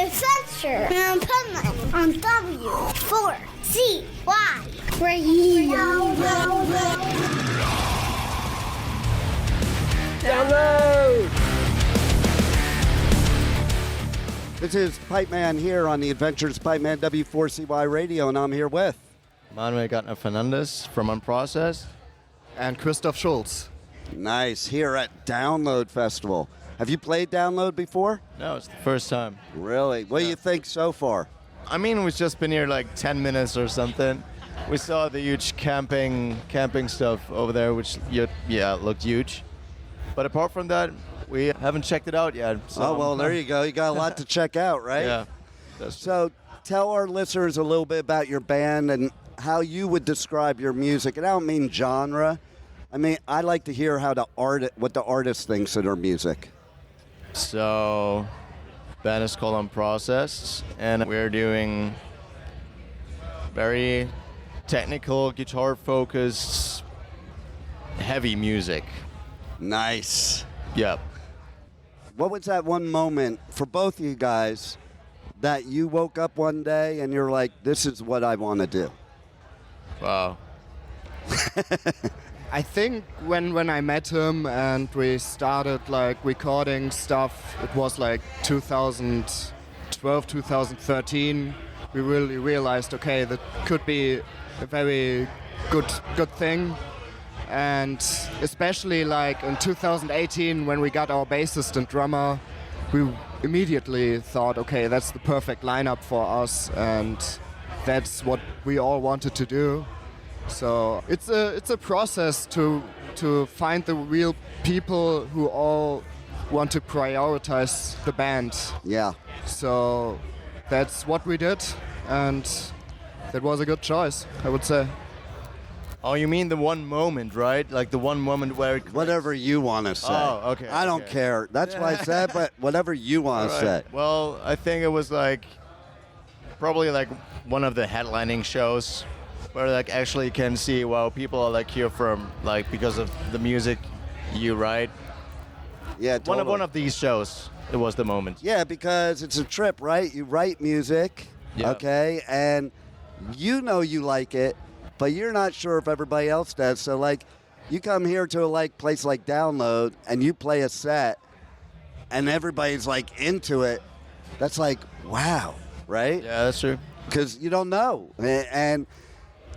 Adventure in Pipeman on W4CY Radio. Download! This is Pipeman here on the Adventures of Pipeman W4CY Radio, and I'm here with Manuel Gartner-Fernandez from Unprocessed. And Christoph Schulz. Nice, here at Download Festival. Have you played Download before? No, it's the first time. Really? What do you think so far? I mean, we've just been here like 10 minutes or something. We saw the huge camping stuff over there, which, looked huge. But apart from that, we haven't checked it out yet. So Oh, well, there you go. You got a lot to check out, right? Yeah. So tell our listeners a little bit about your band and how you would describe your music. And I don't mean genre. I mean, I like to hear how what the artist thinks of their music. So, band is called Unprocessed, and we're doing very technical, guitar-focused, heavy music. Nice. Yep. What was that one moment for both of you guys that you woke up one day and you're like, this is what I want to do? Wow. I think when I met him and we started like recording stuff, it was like 2012, 2013. We really realized, okay, that could be a very good thing. And especially like in 2018 when we got our bassist and drummer, we immediately thought, okay, that's the perfect lineup for us, and that's what we all wanted to do. So it's a process to find the real people who all want to prioritize the band. Yeah. So that's what we did, and that was a good choice, I would say. Oh, you mean the one moment, right? Like the one moment where it... Whatever you want to say. Oh, okay. I don't care. That's what I said, but whatever you want to say. Well, I think it was like probably like one of the headlining shows where like actually you can see, wow, people are like here from like because of the music you write. Yeah, totally. One of these shows, it was the moment. Yeah, because it's a trip, right? You write music, okay, and you know you like it, but you're not sure if everybody else does. So, like, you come here to a place like Download, and you play a set, and everybody's, like, into it. That's like, wow, right? Yeah, that's true. Because you don't know. And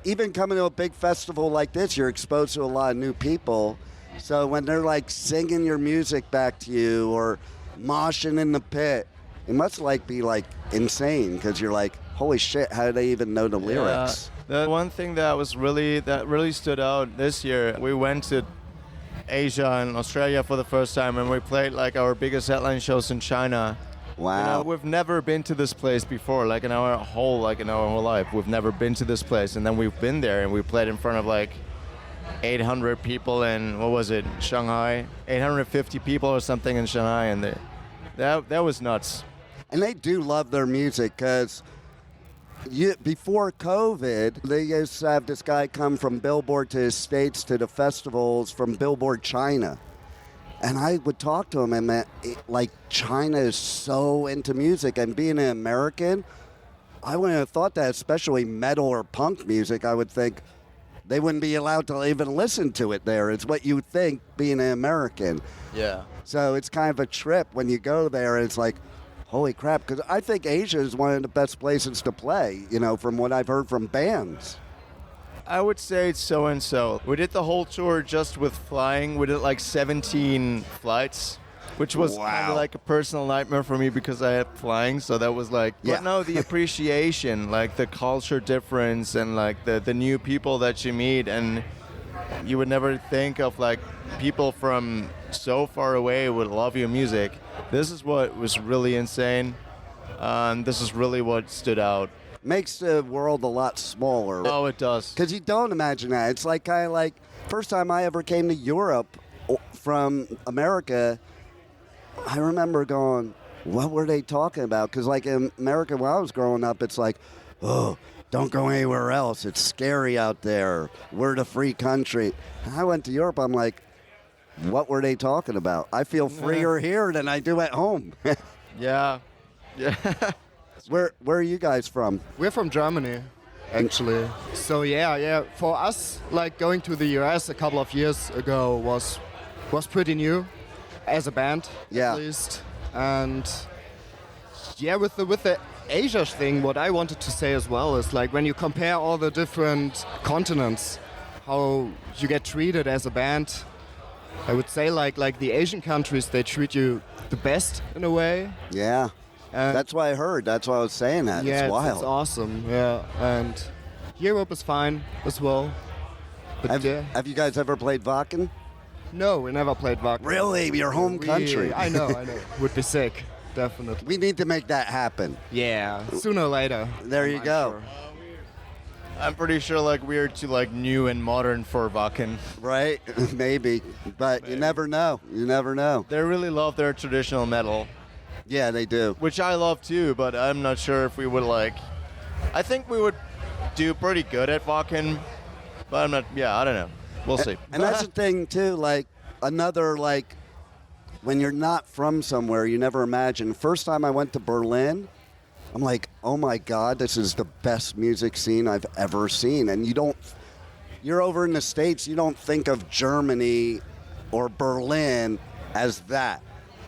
even coming to a big festival like this, you're exposed to a lot of new people. So when they're, like, singing your music back to you or moshing in the pit, it must, like, be, like, insane because you're like, holy shit, how do they even know the lyrics? The one thing that really stood out this year, we went to Asia and Australia for the first time, and we played like our biggest headline shows in China. Wow. You know, we've never been to this place before, like in our whole life. We've never been to this place, and then we've been there and we played in front of like 800 people in, what was it, Shanghai? 850 people or something in Shanghai, and that was nuts. And they do love their music because before COVID, they used to have this guy come from Billboard to his States to the festivals from Billboard China. And I would talk to him, and like, China is so into music. And being an American, I wouldn't have thought that, especially metal or punk music. I would think they wouldn't be allowed to even listen to it there. It's what you would think being an American. Yeah. So it's kind of a trip when you go there, and it's like, holy crap, because I think Asia is one of the best places to play, you know, from what I've heard from bands. I would say it's so and so. We did the whole tour just with flying. We did like 17 flights, which was kind of like a personal nightmare for me because I had flying. So that was like, but no, the appreciation, like the culture difference and like the new people that you meet. And you would never think of like people from so far away would love your music. This is what was really insane. This is really what stood out. Makes the world a lot smaller. Oh, it does. Because you don't imagine that. It's like kind of like first time I ever came to Europe from America, I remember going, what were they talking about? Because like in America when I was growing up, it's like, oh, don't go anywhere else. It's scary out there. We're the free country. And I went to Europe, I'm like, what were they talking about? I feel freer here than I do at home. Yeah. Yeah. Where are you guys from? We're from Germany, actually. So yeah. For us, like going to the US a couple of years ago was pretty new, as a band, Yeah. at least. And yeah, with the Asia thing, what I wanted to say as well is like when you compare all the different continents, how you get treated as a band. I would say like the Asian countries, they treat you the best in a way. Yeah. And That's what I heard. That's why I was saying that. yeah, it's wild. it's awesome. Yeah, and Europe is fine as well. But Have you guys ever played Wacken? no, we never played Wagner. Really? Your home country? I know. Would be sick, definitely. We need to make that happen. Yeah, sooner or later. There you I'm go. sure. I'm pretty sure like we're too like new and modern for Wacken. Right? Maybe. But you never know. You never know. They really love their traditional metal, Yeah, they do. which I love too, but I'm not sure if we would like. I think we would do pretty good at Wacken, but I'm not. Yeah, I don't know. We'll see. And that's the thing too, like another like when you're not from somewhere, you never imagine. First time I went to Berlin, I'm like, oh my God, this is the best music scene I've ever seen. And you're over in the States, you don't think of Germany or Berlin as that.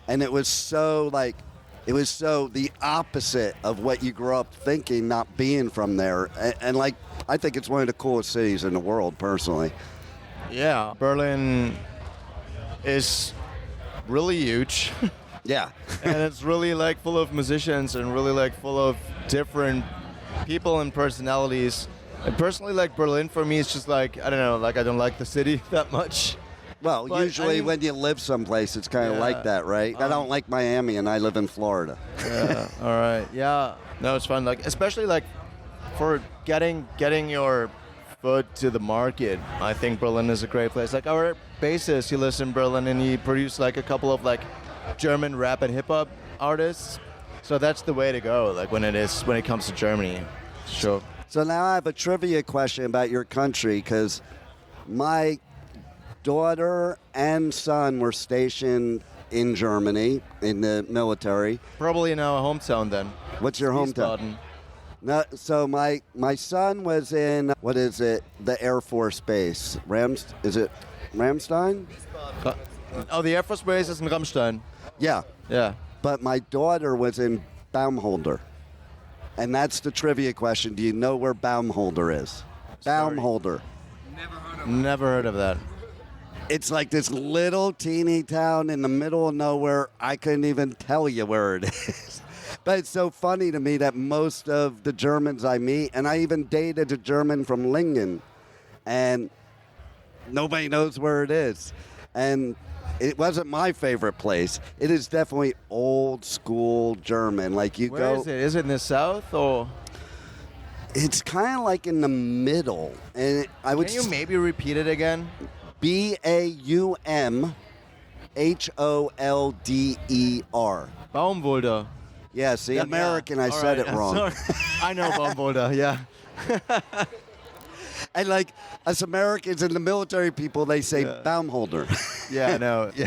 And it was so the opposite of what you grew up thinking, not being from there. And like, I think it's one of the coolest cities in the world, personally. Yeah, Berlin is really huge. Yeah. And it's really like full of musicians and really like full of different people and personalities. And personally, like Berlin for me is just like, I don't know, like I don't like the city that much. Well, But, usually I mean- when you live someplace, it's kind of Yeah, like that, right? I don't like Miami, and I live in Florida. Yeah, all right. Yeah, no, it's fun. Like especially like for getting your foot to the market. I think Berlin is a great place. Like our bassist, he lives in Berlin and he produced like a couple of like German rap and hip hop artists. So that's the way to go. Like when it comes to Germany. Sure. So now I have a trivia question about your country, because my daughter and son were stationed in Germany in the military. Probably in our hometown then. What's your hometown? Wiesbaden. No, so my son was in, what is it, the Air Force Base. Is it Ramstein? Oh, the Air Force Base is in Ramstein. Yeah. Yeah. But my daughter was in Baumholder. And that's the trivia question. Do you know where Baumholder is? Baumholder. Never heard of that. It's like this little teeny town in the middle of nowhere. I couldn't even tell you where it is. But it's so funny to me that most of the Germans I meet, and I even dated a German from Lingen, and nobody knows where it is. And it wasn't my favorite place. It is definitely old school German. Like you Where go. is it? Is it in the south or? It's kind of like in the middle, and I would. Can you maybe repeat it again? Baumholder. Baumwolder. Yeah, see, Yeah, American, yeah. I All said right, it wrong. sorry. I know Baumwolder, yeah. And like us Americans and the military people, they say Yeah. Baumholder. Yeah, I know. Yeah.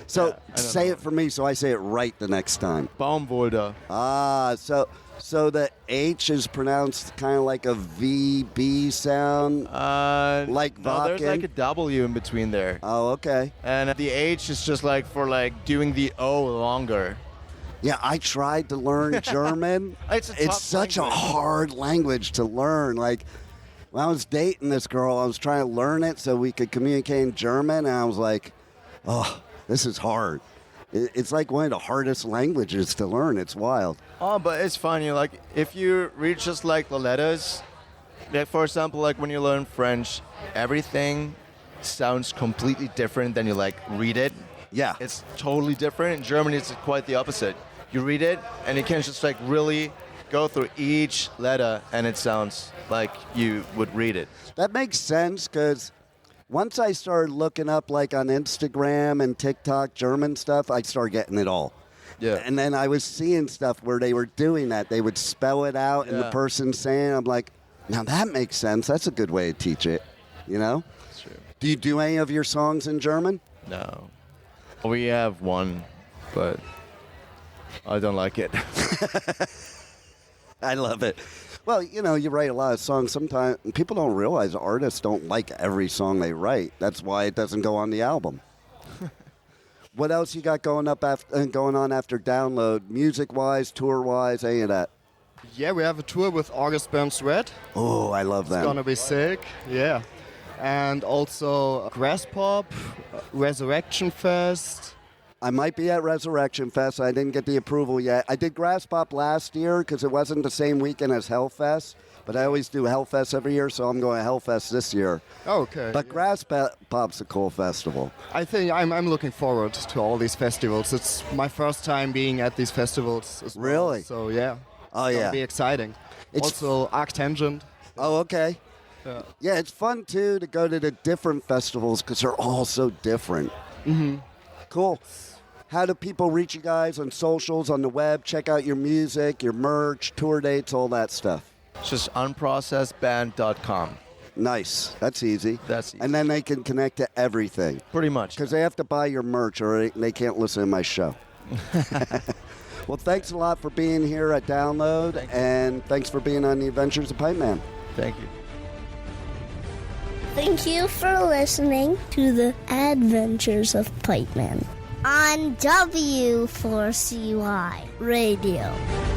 So Yeah, I don't say know. it for me so I say it right the next time. Baumwolder. Ah, so the H is pronounced kind of like a VB sound. Like no, there's Wacken? like a W in between there. Oh, okay. And the H is just like for like doing the O longer. Yeah, I tried to learn German. It's a tough such language. a hard language to learn. Like, when I was dating this girl, I was trying to learn it so we could communicate in German, and I was like, oh, this is hard. It's like one of the hardest languages to learn. It's wild. Oh, but it's funny. Like if you read just like the letters, like for example, like when you learn French, everything sounds completely different than you like read it. Yeah. It's totally different. In German, it's quite the opposite. You read it, and you can just like really go through each letter, and it sounds like you would read it. That makes sense, because once I started looking up like on Instagram and TikTok German stuff, I started getting it all. Yeah. And then I was seeing stuff where they were doing that. They would spell it out, and the Yeah. person saying, I'm like, now that makes sense. That's a good way to teach it, you know? That's true. Do you do any of your songs in German? No. We have one, but I don't like it. I love it. Well, you write a lot of songs. Sometimes people don't realize artists don't like every song they write. That's why it doesn't go on the album. What else you got going on after Download, music-wise, tour-wise, any of that? Yeah, we have a tour with August Burns Red. Oh, I love that. It's gonna be sick. Yeah. And also Grass Pop, Resurrection Fest. I might be at Resurrection Fest. I didn't get the approval yet. I did Grass Pop last year because it wasn't the same weekend as Hellfest. But I always do Hellfest every year, so I'm going to Hellfest this year. Oh, okay. But Grass Pop's a cool festival. I think I'm looking forward to all these festivals. It's my first time being at these festivals as well. Really? So, yeah. Oh, It's yeah. gonna be exciting. Also, Arctangent. Oh, okay. Yeah. Yeah, it's fun, too, to go to the different festivals because they're all so different. Mm-hmm. Cool. How do people reach you guys on socials, on the web? Check out your music, your merch, tour dates, all that stuff. It's just unprocessedband.com. Nice. That's easy. That's easy. And then they can connect to everything. Pretty much. Because they have to buy your merch or they can't listen to my show. Well, thanks a lot for being here at Download. And thanks for being on the Adventures of Pipeman. Thank you. Thank you for listening to the Adventures of Pipeman on W4CY Radio.